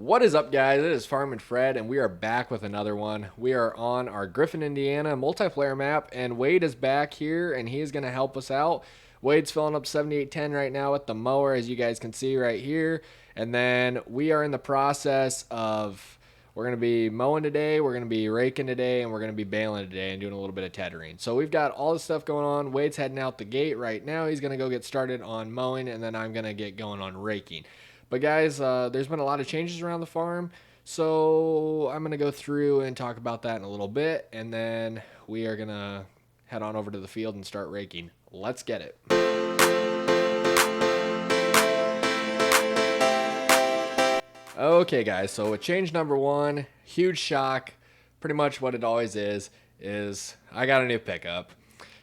What is up, guys? It is Farm and Fred, and we are back with another one. We are on our Griffin, Indiana multiplayer map, and Wade is back here, and he is going to help us out. Wade's filling up 7810 right now with the mower, as you guys can see right here. And then we are in the process of, we're going to be mowing today, we're going to be raking today, and we're going to be baling today and doing a little bit of teddering. So we've got all this stuff going on. Wade's heading out the gate right now. He's going to go get started on mowing, and then I'm going to get going on raking. But guys, there's been a lot of changes around the farm, so I'm going to go through and talk about that in a little bit, and then we are going to head on over to the field and start raking. Let's get it. Okay, guys, so with change number one, huge shock, pretty much what it always is I got a new pickup.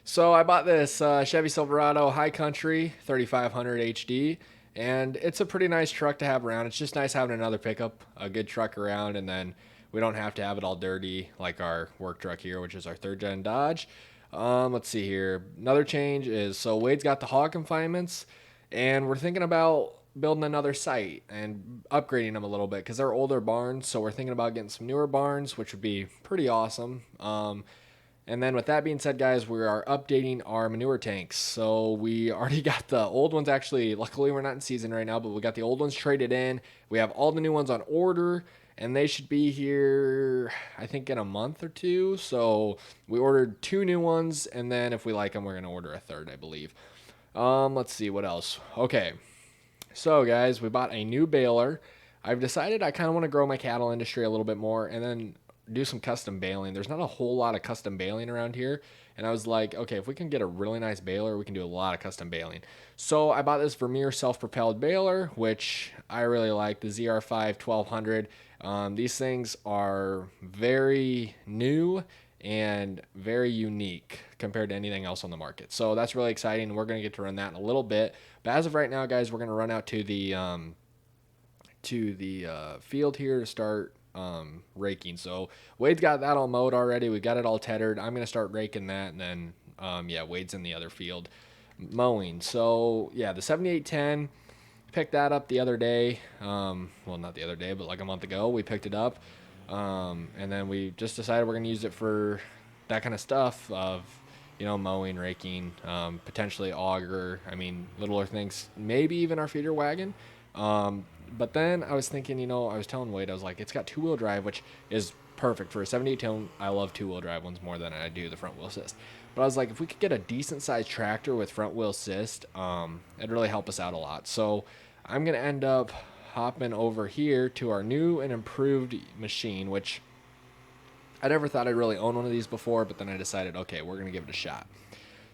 So I bought this Chevy Silverado High Country 3500 HD. And it's a pretty nice truck to have around. It's just nice having another pickup, a good truck around, and then we don't have to have it all dirty like our work truck here, which is our third gen Dodge. Let's see here. Another change is, so Wade's got the hog confinements, and we're thinking about building another site and upgrading them a little bit because they're older barns. So we're thinking about getting some newer barns, which would be pretty awesome. And then with that being said, guys, we are updating our manure tanks. So we already got the old ones, actually, luckily we're not in season right now, but we got the old ones traded in. We have all the new ones on order, and they should be here, I think, in a month or two. So we ordered 2 new ones, and then if we like them, we're going to order a third, I believe. Let's see, what else? Okay, so guys, we bought a new baler. I've decided I kind of want to grow my cattle industry a little bit more, and then do some custom baling. There's not a whole lot of custom baling around here, and I was like, okay, if we can get a really nice baler, we can do a lot of custom baling. So I bought this Vermeer self-propelled baler, which I really like, the ZR5 1200. These things are very new and very unique compared to anything else on the market, so that's really exciting. We're going to get to run that in a little bit, but as of right now, guys, we're going to run out to the field here to start raking. So Wade's got that all mowed already. We got it all tethered. I'm going to start raking that, and then yeah, Wade's in the other field mowing. So yeah, the 7810, picked that up the other day. Well, not the other day, but like a month ago we picked it up, and then we just decided we're going to use it for that kind of stuff of, you know, mowing, raking, potentially auger, I mean, littler things, maybe even our feeder wagon. But then I was thinking, you know, I was telling Wade, I was like, it's got 2-wheel drive, which is perfect for a 78 I love 2-wheel drive ones more than I do the front wheel assist. But I was like, if we could get a decent sized tractor with front wheel assist, it'd really help us out a lot. So I'm going to end up hopping over here to our new and improved machine, which I never thought I'd really own one of these before, but then I decided, okay, we're going to give it a shot.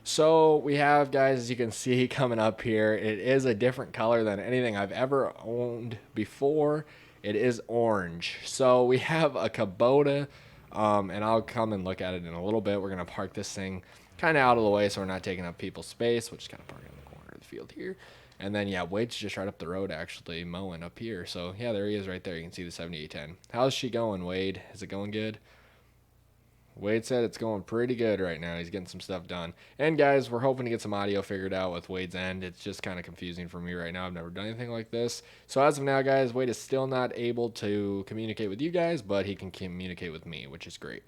So we have, guys, as you can see coming up here, it is a different color than anything I've ever owned before. It is orange. So we have a Kubota, and I'll come and look at it in a little bit. We're going to park this thing kind of out of the way so we're not taking up people's space. We'll just kind of park it in the corner of the field here. And then, yeah, Wade's just right up the road, actually, mowing up here. So, yeah, there he is right there. You can see the 7810. How's she going, Wade? Is it going good? Wade said it's going pretty good right now. He's getting some stuff done. And guys, we're hoping to get some audio figured out with Wade's end. It's just kind of confusing for me right now. I've never done anything like this. So as of now, guys, Wade is still not able to communicate with you guys, but he can communicate with me, which is great.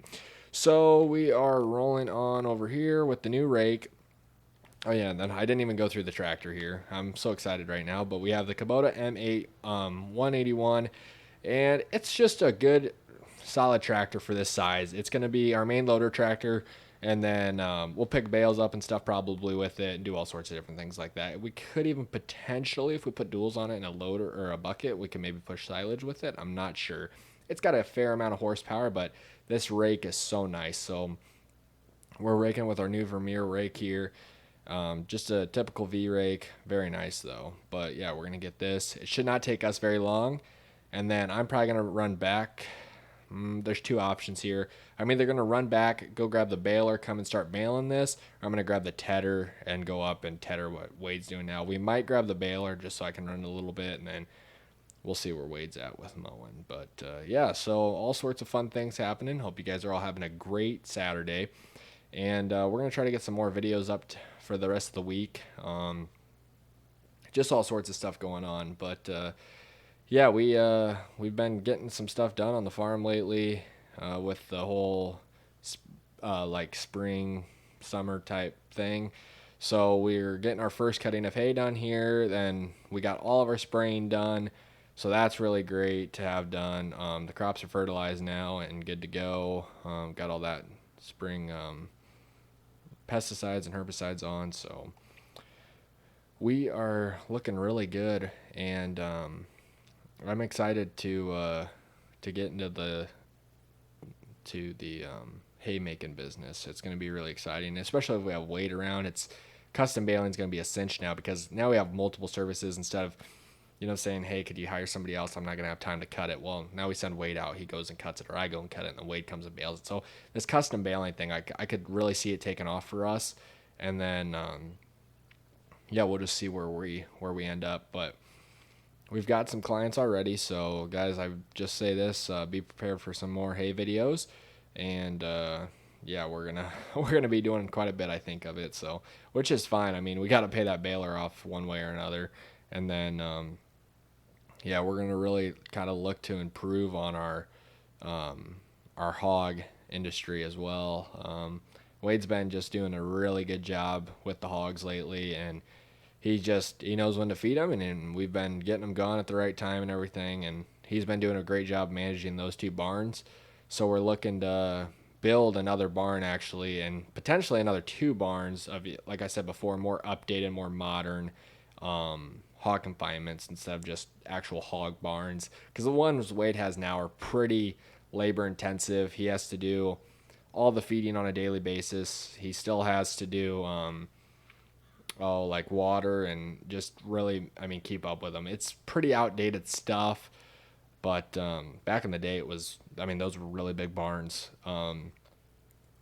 So we are rolling on over here with the new rake. Oh yeah, and then I didn't even go through the tractor here. I'm so excited right now, but we have the Kubota M8 181, and it's just a good solid tractor for this size. It's going to be our main loader tractor, and then we'll pick bales up and stuff probably with it and do all sorts of different things like that. We could even potentially, if we put duals on it in a loader or a bucket, we can maybe push silage with it. I'm not sure. It's got a fair amount of horsepower, but this rake is so nice. So we're raking with our new Vermeer rake here. Just a typical V rake, very nice though. But yeah, we're going to get this. It should not take us very long. And then I'm probably going to run back. There's 2 options here. I'm either going to run back, go grab the baler, come and start baling this, or I'm going to grab the tedder and go up and tedder what Wade's doing now. We might grab the baler just so I can run a little bit, and then we'll see where Wade's at with mowing. But yeah, so all sorts of fun things happening. Hope you guys are all having a great Saturday. And we're going to try to get some more videos up for the rest of the week. Just all sorts of stuff going on. But Yeah, we've been getting some stuff done on the farm lately, with the whole like spring, summer type thing. So we're getting our first cutting of hay done here. Then we got all of our spraying done. So that's really great to have done. The crops are fertilized now and good to go. Got all that spring pesticides and herbicides on. So we are looking really good, and I'm excited to get into the haymaking business. It's going to be really exciting, especially if we have weight around. It's custom baling is going to be a cinch now because now we have multiple services instead of saying, hey, could you hire somebody else? I'm not going to have time to cut it. Well, now we send Wade out. He goes and cuts it, or I go and cut it, and then Wade comes and bales it. So this custom baling thing, I could really see it taking off for us. And then, yeah, we'll just see where we end up. But we've got some clients already. So guys, I just say this: be prepared for some more hay videos, and yeah, we're gonna be doing quite a bit, I think, of it. So, which is fine. I mean, we got to pay that baler off one way or another, and then yeah, we're gonna really kind of look to improve on our hog industry as well. Wade's been just doing a really good job with the hogs lately, and he knows when to feed them, and we've been getting them gone at the right time and everything, and he's been doing a great job managing those two barns. So we're looking to build another barn actually, and potentially another two barns of, like I said before, more updated, more modern hog confinements instead of just actual hog barns, because the ones Wade has now are pretty labor intensive. He has to do all the feeding on a daily basis. He still has to do like water and just really, I mean, keep up with them. It's pretty outdated stuff, but back in the day, I mean, those were really big barns, and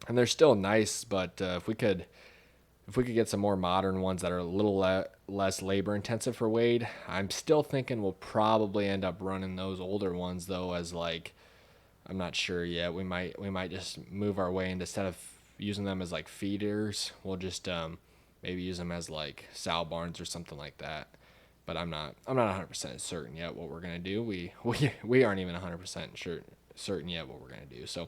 they're still nice. But if we could get some more modern ones that are a little less labor intensive for Wade, I'm still thinking we'll probably end up running those older ones though, as like, I'm not sure yet. We might just move our way, and instead of using them as like feeders, we'll just maybe use them as like sow barns or something like that. But I'm not 100% certain yet what we're gonna do. We aren't even 100% certain yet what we're gonna do. So,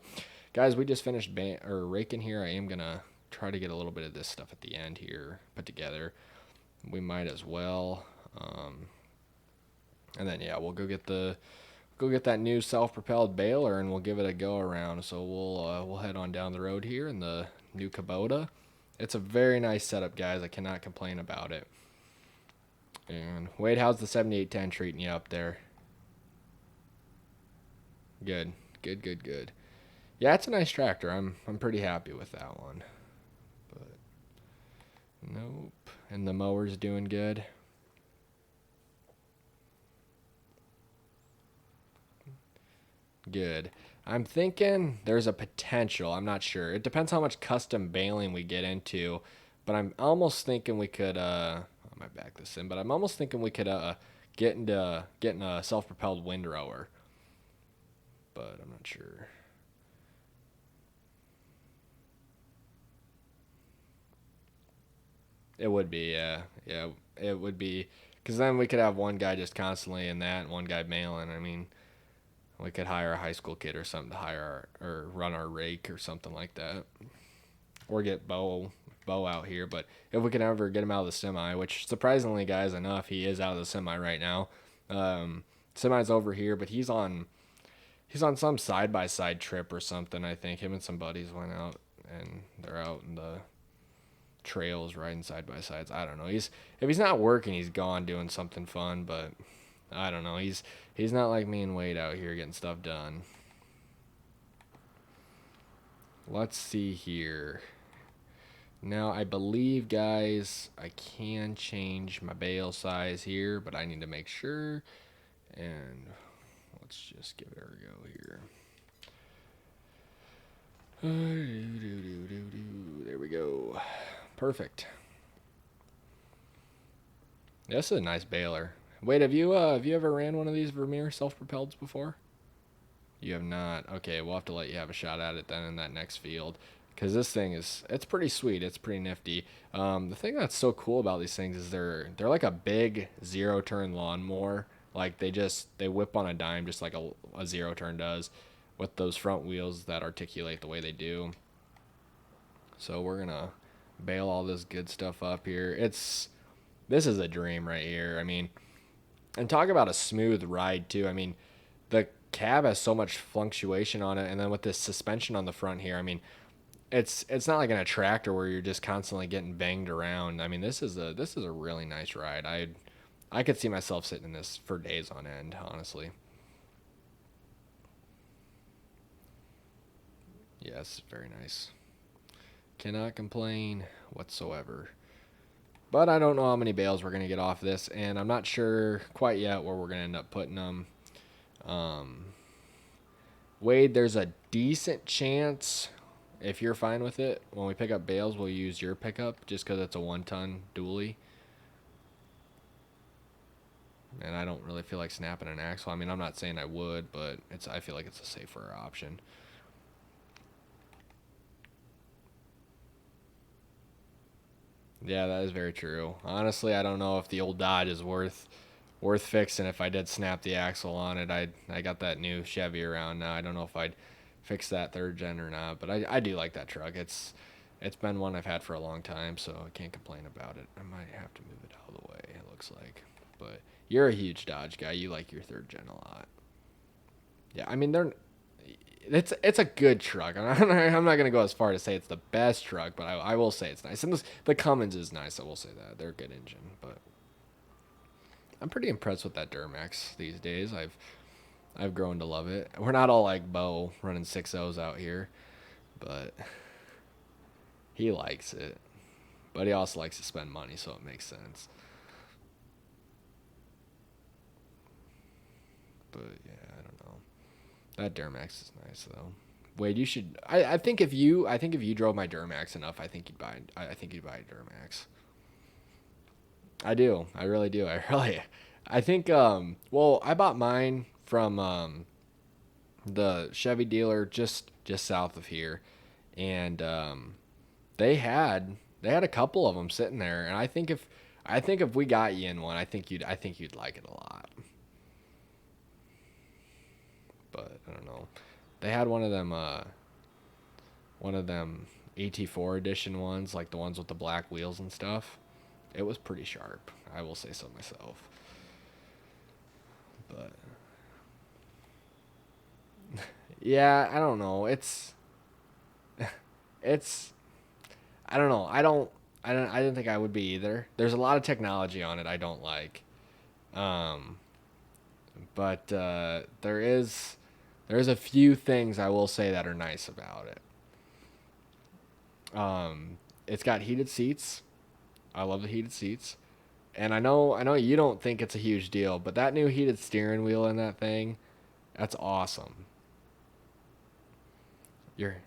guys, we just finished raking here. I am gonna try to get a little bit of this stuff at the end here put together. We might as well, and then yeah, we'll go get that new self-propelled baler, and we'll give it a go around. So we'll head on down the road here in the new Kubota. It's a very nice setup, guys. I cannot complain about it. And Wade, how's the 7810 treating you up there? Good, good, good, good. Yeah, it's a nice tractor. I'm pretty happy with that one. But nope. And the mower's doing good. Good. I'm thinking there's a potential. I'm not sure. It depends how much custom baling we get into, but I'm almost thinking we could I might back this in, but I'm almost thinking we could get into getting a self-propelled windrower, but I'm not sure. It would be, yeah. Yeah, it would be, cuz then we could have one guy just constantly in that and one guy mailing. I mean, we could hire a high school kid or something to hire or run our rake or something like that, or get Bo out here. But if we can ever get him out of the semi, which surprisingly, guys, enough, he is out of the semi right now. Semi's over here, but he's on some side by side trip or something. I think him and some buddies went out, and they're out in the trails riding side by sides. I don't know. If he's not working, he's gone doing something fun. But I don't know. He's not like me and Wade out here getting stuff done. Let's see here. Now, I believe, guys, I can change my bale size here, but I need to make sure. And let's just give it a go here. There we go. Perfect. This is a nice baler. Wait, have you ever ran one of these Vermeer self-propelleds before? You have not. Okay, we'll have to let you have a shot at it then in that next field, because this thing it's pretty sweet. It's pretty nifty. The thing that's so cool about these things is they're like a big zero turn lawnmower. Like they whip on a dime just like a zero turn does, with those front wheels that articulate the way they do. So we're gonna bale all this good stuff up here. This is a dream right here. I mean, and talk about a smooth ride too. I mean, the cab has so much fluctuation on it, and then with this suspension on the front here, I mean, it's not like in a tractor where you're just constantly getting banged around. I mean, this is a really nice ride. I could see myself sitting in this for days on end, honestly. Yes, very nice. Cannot complain whatsoever. But I don't know how many bales we're gonna get off this, and I'm not sure quite yet where we're gonna end up putting them. Um, Wade, there's a decent chance, if you're fine with it, when we pick up bales, we'll use your pickup just because it's a 1-ton dually. And I don't really feel like snapping an axle. I mean, I'm not saying I would, but I feel like it's a safer option. Yeah, that is very true. Honestly, I don't know if the old Dodge is worth fixing. If I did snap the axle on it, I got that new Chevy around now. I don't know if I'd fix that third gen or not, but I do like that truck. It's been one I've had for a long time, so I can't complain about it. I might have to move it out of the way, it looks like. But you're a huge Dodge guy. You like your third gen a lot. Yeah, I mean it's a good truck. I'm not gonna go as far to say it's the best truck, but I will say it's nice. And the Cummins is nice. I will say that they're a good engine, but I'm pretty impressed with that Duramax these days. I've grown to love it. We're not all like Bo running 6.0s out here, but he likes it. But he also likes to spend money, so it makes sense. But yeah, I don't know. That Duramax is nice though. Wade, you should. I think if you drove my Duramax enough, I think you'd buy a Duramax. I do. I really do. I really. I think. Well, I bought mine from the Chevy dealer just south of here, and they had a couple of them sitting there, and I think if we got you in one, I think you'd like it a lot. But I don't know. They had one of them AT4 edition ones, like the ones with the black wheels and stuff. It was pretty sharp. I will say so myself. But yeah, I don't know. It's I don't know. I didn't think I would be either. There's a lot of technology on it I don't like. Um, but there's a few things I will say that are nice about it. It's got heated seats. I love the heated seats. And I know you don't think it's a huge deal, but that new heated steering wheel in that thing, that's awesome. You're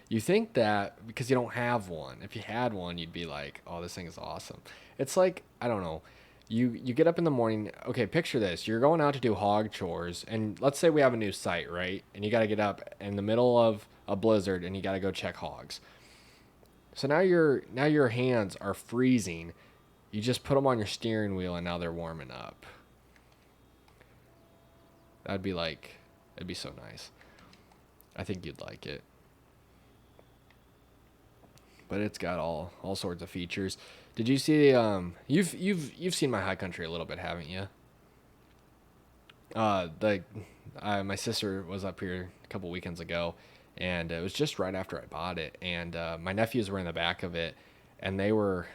you think that because you don't have one. If you had one, you'd be like, "Oh, this thing is awesome." It's like, I don't know. You get up in the morning. Okay, picture this. You're going out to do hog chores, and let's say we have a new site, right? And you got to get up in the middle of a blizzard and you got to go check hogs. So now your hands are freezing. You just put them on your steering wheel and now they're warming up. That'd be like it'd be so nice. I think you'd like it. But it's got all sorts of features. Did you see you've seen my high country a little bit, haven't you? The my sister was up here a couple weekends ago, and it was just right after I bought it, and my nephews were in the back of it, and they were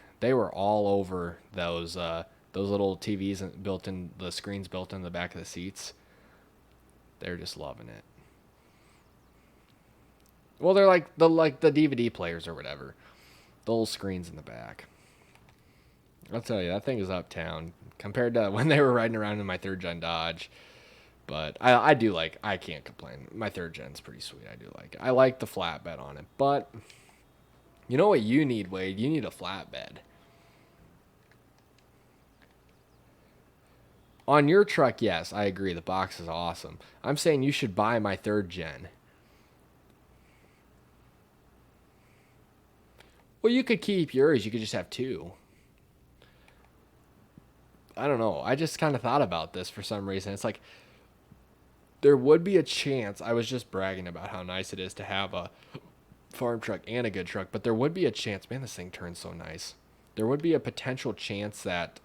all over those little TVs built in the screens built in the back of the seats. They're just loving it. Well, they're like the DVD players or whatever. The little screens in the back. I'll tell you, that thing is uptown compared to when they were riding around in my third gen Dodge. But I do like, I can't complain. My third gen's pretty sweet. I do like it. I like the flatbed on it. But you know what you need, Wade? You need a flatbed. On your truck, yes, I agree. The box is awesome. I'm saying you should buy my third gen. Well, you could keep yours. You could just have two. I don't know. I just kind of thought about this for some reason. It's like there would be a chance. I was just bragging about how nice it is to have a farm truck and a good truck, but there would be a chance. Man, this thing turns so nice. There would be a potential chance that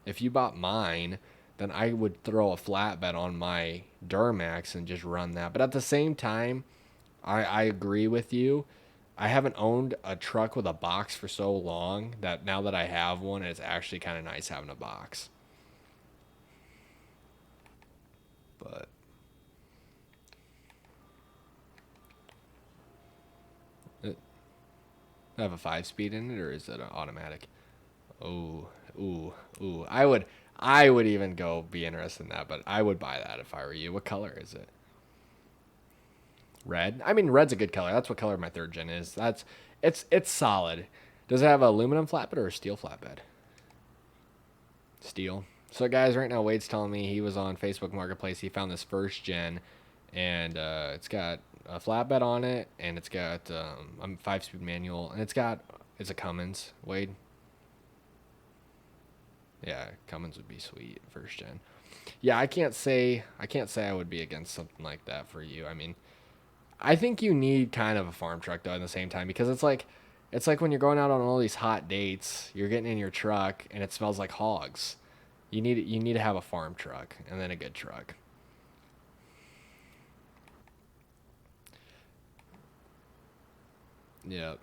if you bought mine, then I would throw a flatbed on my Duramax and just run that. But at the same time, I agree with you. I haven't owned a truck with a box for so long that now that I have one, it's actually kind of nice having a box. But it, I have a 5 speed in it, or is it an automatic? Oh, ooh, ooh. I would even go be interested in that, but I would buy that if I were you. What color is it? Red. I mean, red's a good color. That's what color my third gen is. It's solid. Does it have a aluminum flatbed or a steel flatbed? Steel. So guys, right now Wade's telling me he was on Facebook Marketplace. He found this first gen, and it's got a flatbed on it, and it's got a 5 speed manual, and it's a Cummins. Wade. Yeah, Cummins would be sweet first gen. Yeah, I can't say I would be against something like that for you. I mean, I think you need kind of a farm truck though at the same time because it's like when you're going out on all these hot dates, you're getting in your truck and it smells like hogs. You need to have a farm truck and then a good truck. Yep,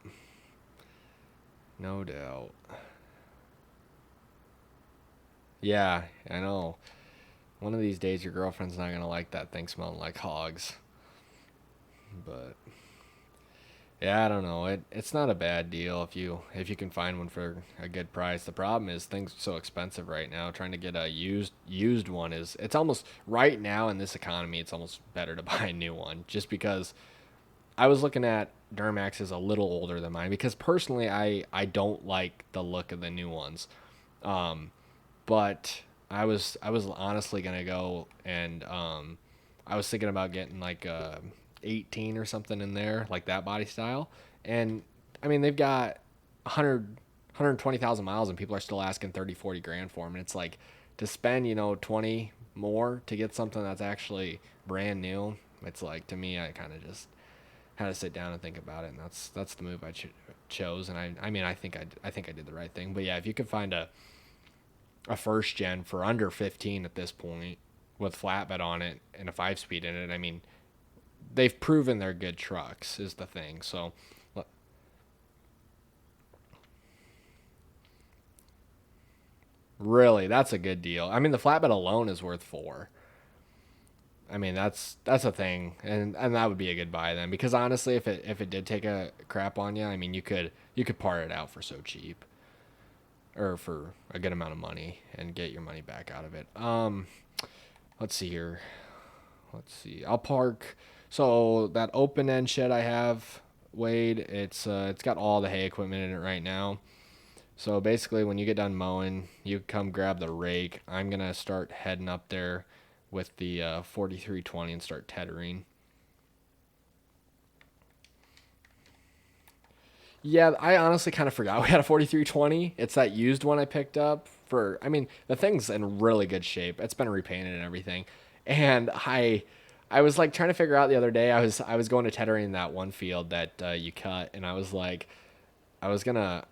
no doubt. Yeah, I know. One of these days your girlfriend's not gonna like that thing smelling like hogs. But yeah, I don't know. It's not a bad deal if you can find one for a good price. The problem is things are so expensive right now. Trying to get a used one is it's almost right now in this economy. It's almost better to buy a new one just because I was looking at Duramax is a little older than mine because personally I don't like the look of the new ones. Um, but I was honestly gonna go and I was thinking about getting like 18 or something in there, like that body style. And I mean, they've got 120,000 miles, and people are still asking 30, 40 grand for them. And it's like to spend 20 more to get something that's actually brand new. It's like to me, I kind of just had to sit down and think about it, and that's the move I chose. And I mean, I think I did the right thing. But yeah, if you could find a first gen for under 15 at this point with flatbed on it and a 5 speed in it, I mean, they've proven they're good trucks is the thing. So really, that's a good deal. I mean, the flatbed alone is worth 4. I mean, that's a thing, and that would be a good buy then. Because honestly, if it did take a crap on you, I mean, you could part it out for so cheap or for a good amount of money and get your money back out of it. Let's see here. Let's see. I'll park. So that open end shed I have, Wade, it's got all the hay equipment in it right now. So basically, when you get done mowing, you come grab the rake. I'm gonna start heading up there with the 4320 and start tethering. Yeah, I honestly kind of forgot we had a 4320. It's that used one I picked up for. I mean, the thing's in really good shape. It's been repainted and everything. And I was like trying to figure out the other day. I was going to tethering that one field that you cut, and I was like, I was gonna,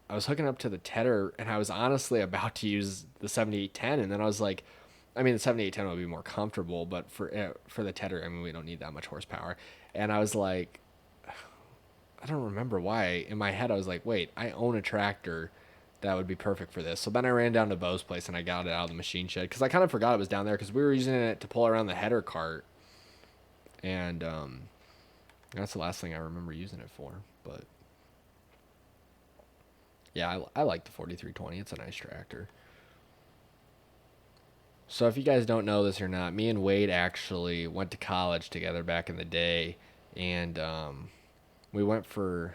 I was hooking up to the tedder, and I was honestly about to use the 7810, and then I was like, I mean, the 7810 would be more comfortable, but for the tedder, I mean, we don't need that much horsepower. And I was like, I don't remember why. In my head, I was like, wait, I own a tractor that would be perfect for this. So then I ran down to Bo's place and I got it out of the machine shed because I kind of forgot it was down there because we were using it to pull around the header cart, and that's the last thing I remember using it for. But yeah, I like the 4320. It's a nice tractor. So if you guys don't know this or not, me and Wade actually went to college together back in the day, and we went for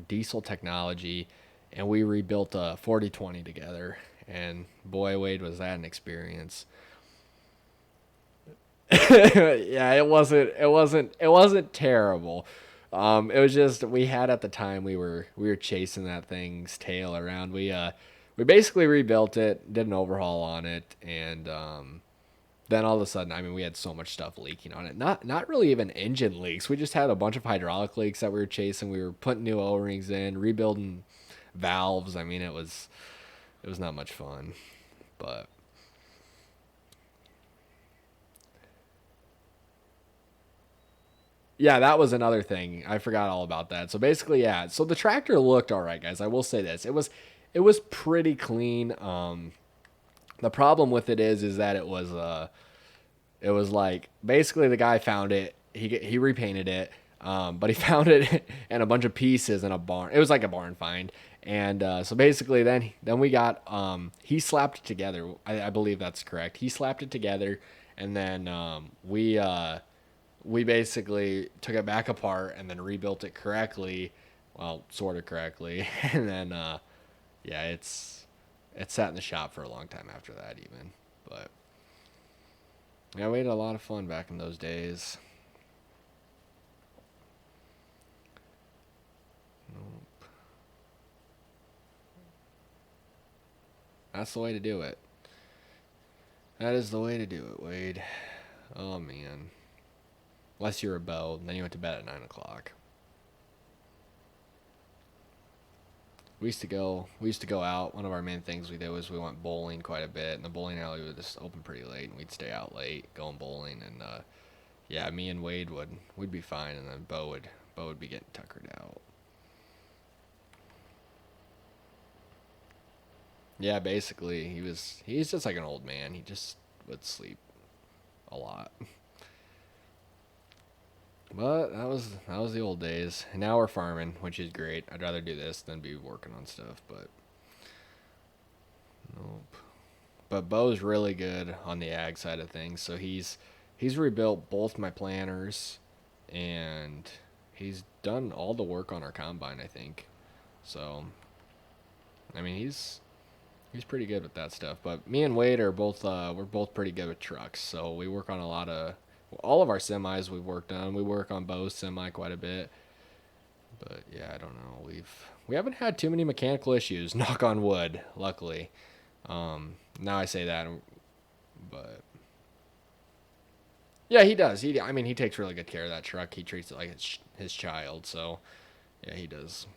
diesel technology, and we rebuilt a 4020 together. And boy, Wade, was that an experience. Yeah, it wasn't terrible. It was just we had at the time we were chasing that thing's tail around. We we basically rebuilt it, did an overhaul on it, and then all of a sudden, I mean, we had so much stuff leaking on it. Not really even engine leaks. We just had a bunch of hydraulic leaks that we were chasing. We were putting new O-rings in, rebuilding valves. I mean, it was not much fun, but yeah, that was another thing. I forgot all about that. So basically, yeah. So the tractor looked all right, guys. I will say this. It was pretty clean. The problem with it is that it was like basically the guy found it. He repainted it, but he found it in a bunch of pieces in a barn. It was like a barn find, and so basically then we got he slapped it together. I believe that's correct. He slapped it together, and then we basically took it back apart and then rebuilt it correctly, well, sort of correctly, and then yeah, it sat in the shop for a long time after that even, but. Yeah, we had a lot of fun back in those days. That's the way to do it. That is the way to do it, Wade. Oh man. Unless you're a bow, then you went to bed at 9 o'clock. We used to go out. One of our main things we did was we went bowling quite a bit, and the bowling alley was just open pretty late, and we'd stay out late going bowling, and yeah, me and Wade we'd be fine, and then Bo would be getting tuckered out. Yeah, basically he's just like an old man. He just would sleep a lot. But that was the old days. And now we're farming, which is great. I'd rather do this than be working on stuff, but nope. But Bo's really good on the ag side of things. So he's rebuilt both my planters and he's done all the work on our combine, I think. So I mean he's pretty good with that stuff. But me and Wade are both we're both pretty good with trucks. So we work on a lot of all of our semis we've worked on. We work on Bo's semi quite a bit. But yeah, I don't know. We haven't had too many mechanical issues, knock on wood, luckily. Now I say that, but yeah, he does. I mean, he takes really good care of that truck. He treats it like his child. So yeah, he does.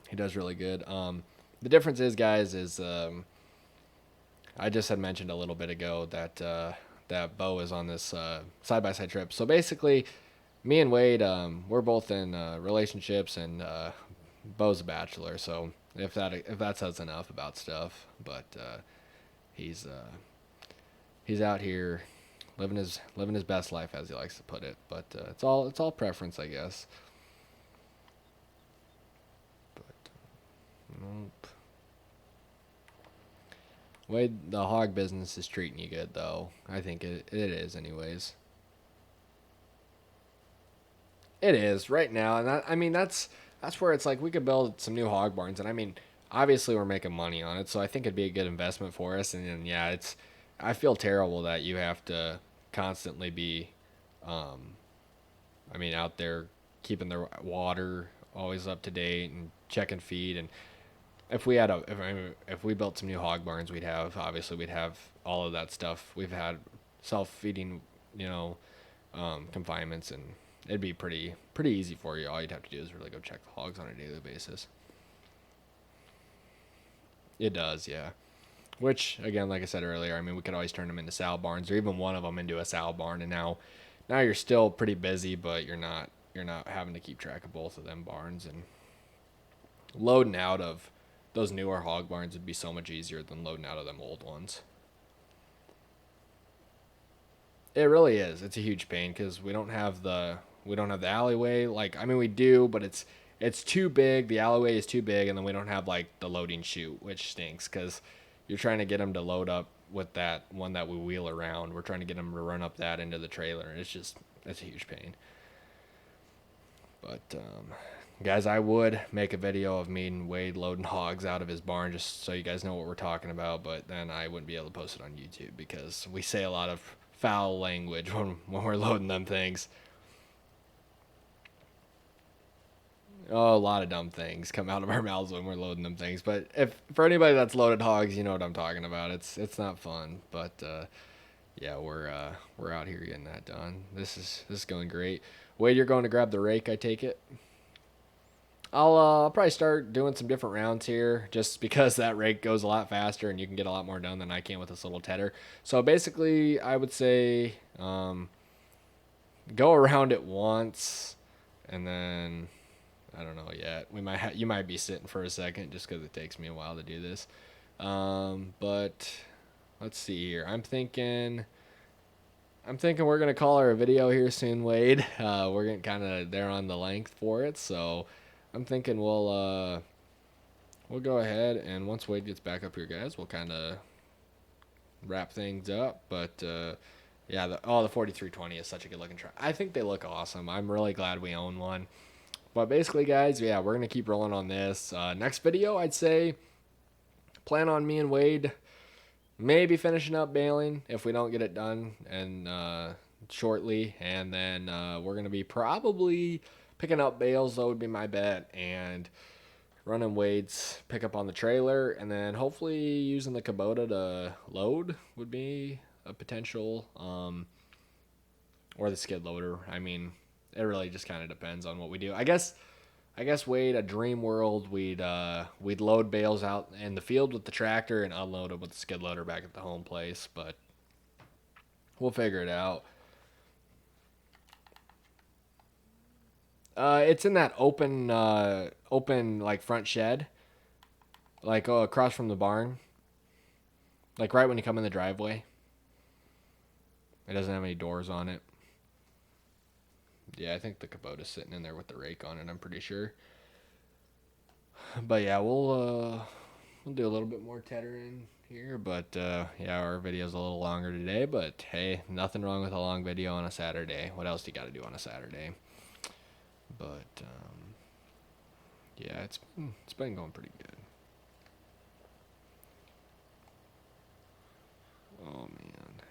He does really good. The difference is, guys, is I just had mentioned a little bit ago that Bo is on this side by side trip. So basically, me and Wade, we're both in relationships, and Bo's a bachelor. So if that says enough about stuff, but he's he's out here living his best life, as he likes to put it. But it's all preference, I guess. But nope. Wade, the hog business is treating you good, though. I think it is, anyways. It is right now, and I mean that's where it's like we could build some new hog barns, and I mean obviously we're making money on it, so I think it'd be a good investment for us. And then yeah, I feel terrible that you have to constantly be, um, I mean, out there keeping their water always up to date and checking feed. And if we built some new hog barns, we'd have all of that stuff. We've had self feeding, you know, confinements, and it'd be pretty easy for you. All you'd have to do is really go check the hogs on a daily basis. It does, yeah. Which again, like I said earlier, I mean, we could always turn them into sow barns, or even one of them into a sow barn. And now you're still pretty busy, but you're not having to keep track of both of them barns, and loading out of those newer hog barns would be so much easier than loading out of them old ones. It really is. It's a huge pain because we don't have the alleyway. Like, I mean, we do, but it's too big. The alleyway is too big, and then we don't have like the loading chute, which stinks because you're trying to get them to load up with that one that we wheel around. We're trying to get them to run up that into the trailer, and it's a huge pain. But guys, I would make a video of me and Wade loading hogs out of his barn just so you guys know what we're talking about. But then I wouldn't be able to post it on YouTube because we say a lot of foul language when we're loading them things. Oh, a lot of dumb things come out of our mouths when we're loading them things. But if for anybody that's loaded hogs, you know what I'm talking about. It's not fun, but yeah, we're out here getting that done. This is going great. Wade, you're going to grab the rake, I take it. I'll probably start doing some different rounds here, just because that rake goes a lot faster and you can get a lot more done than I can with this little tedder. So basically, I would say go around it once, and then I don't know yet. You might be sitting for a second just because it takes me a while to do this. But let's see here. I'm thinking we're gonna call our video here soon, Wade. We're getting kind of there on the length for it, so I'm thinking we'll go ahead, and once Wade gets back up here, guys, we'll kind of wrap things up. But yeah, the 4320 is such a good looking truck. I think they look awesome. I'm really glad we own one. But basically, guys, yeah, we're gonna keep rolling on this. Next video, I'd say plan on me and Wade maybe finishing up baling if we don't get it done and shortly, and then we're gonna be probably picking up bales. That would be my bet, and running Wade's pick up on the trailer, and then hopefully using the Kubota to load would be a potential, or the skid loader. I mean, it really just kind of depends on what we do. I guess Wade, a dream world, we'd load bales out in the field with the tractor and unload them with the skid loader back at the home place, but we'll figure it out. It's in that open like front shed, like across from the barn, like right when you come in the driveway. It doesn't have any doors on it. Yeah, I think the Kubota's sitting in there with the rake on it, I'm pretty sure. But yeah, we'll do a little bit more tethering here, but yeah, our video's a little longer today, but hey, nothing wrong with a long video on a Saturday. What else do you got to do on a Saturday? But yeah, it's been going pretty good. Oh man.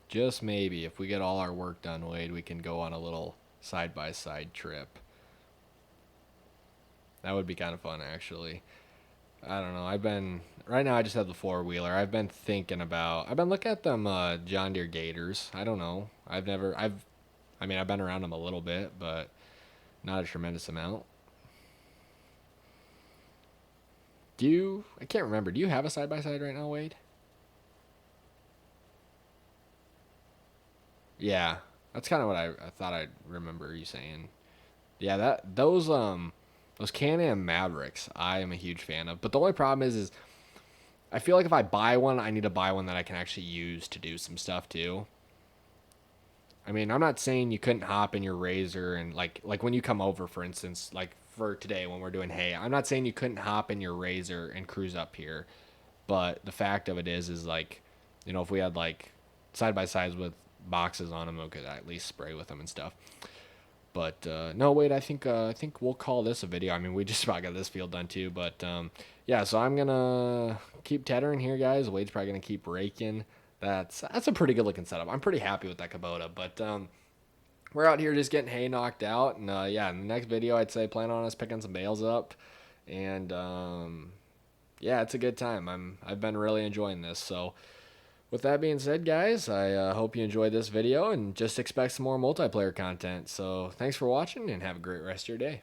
Just maybe if we get all our work done, Wade, we can go on a little side-by-side trip. That would be kind of fun, actually. I don't know. Right now I just have the four-wheeler. I've been looking at them John Deere Gators. I don't know. I've been around them a little bit, but not a tremendous amount. I can't remember. Do you have a side-by-side right now, Wade? Yeah. That's kind of what I thought I'd remember you saying. Yeah, those Can-Am Mavericks I am a huge fan of. But the only problem is I feel like if I buy one, I need to buy one that I can actually use to do some stuff too. I mean, I'm not saying you couldn't hop in your Razor and like when you come over, for instance, like for today when we're doing hay, I'm not saying you couldn't hop in your Razor and cruise up here, but the fact of it is like, if we had like side by sides with boxes on them, we could at least spray with them and stuff. But no, wait, I think we'll call this a video. I mean, we just about got this field done too, but yeah. So I'm gonna keep tethering here, guys. Wade's probably gonna keep raking. That's a pretty good looking setup. I'm pretty happy with that Kubota, but we're out here just getting hay knocked out, and yeah, in the next video, I'd say plan on us picking some bales up, and yeah, it's a good time. I've been really enjoying this. So with that being said, guys, I hope you enjoyed this video and just expect some more multiplayer content. So thanks for watching and have a great rest of your day.